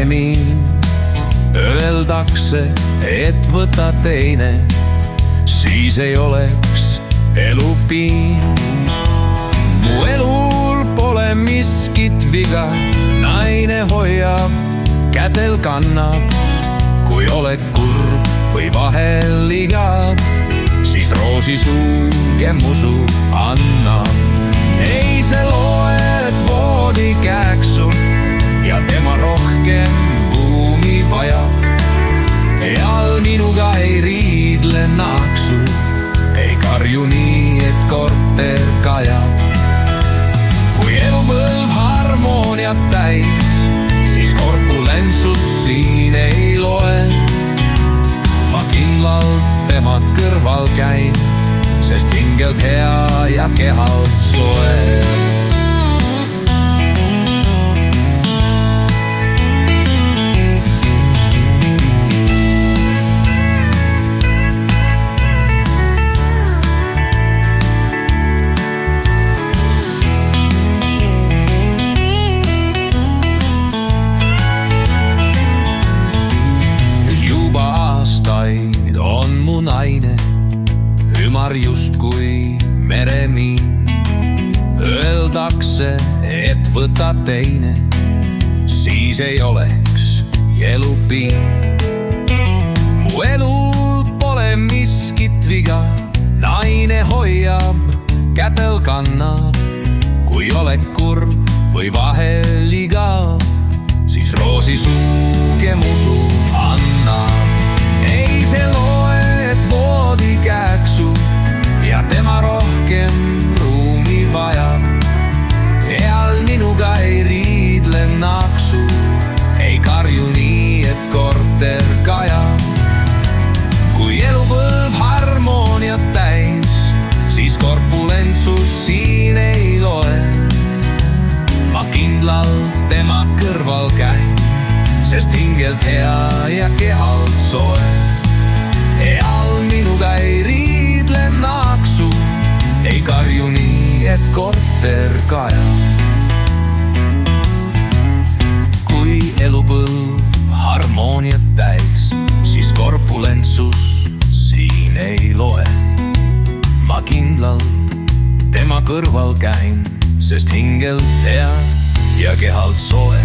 meremiin. Öeldakse, et võta teine, siis ei oleks elu piin. Mu elul pole miskit viga, naine hoiab, kätel kannab. Kui oled kurb või vahel igab, siis roosisuu kemmusu annab. Ei see loed voodikääksul ja tema rohkem buumi vajab. Eal minuga ei riidle naaksu, ei karju nii, et korter kajab. Kui elupõlv harmooniat täis, siis korpulentsus siin ei loe. Ma kindlalt temad kõrval käin, sest hingelt hea ja kehalt soe. Naine, ümar justkui meremiin. Öeldakse, et võta teine, siis ei oleks elu piin. Mu elul pole miskit viga, naine hoiab, kätel kannab. Kui oled kurb või vahel igav, siis roosisuu kemmusu annab. Ei see loe voodikääksu ja tema rohkem ruumi vajab. Eal minuga ei riidle naaksu, ei karju nii, et korter kajab. Kui elupõlv harmooniat täis, siis korpulentsus siin ei loe. Ma kindlalt tema kõrval käin, sest hingelt hea ja kehalt soe. Eal minuga ei riidle naaksu, ei karju nii, et korter kajab. Kui elupõlv harmooniat täis, siis korpulentsus siin ei loe. Ma kindlalt tema kõrval käin, sest hingelt hea ja kehalt soe.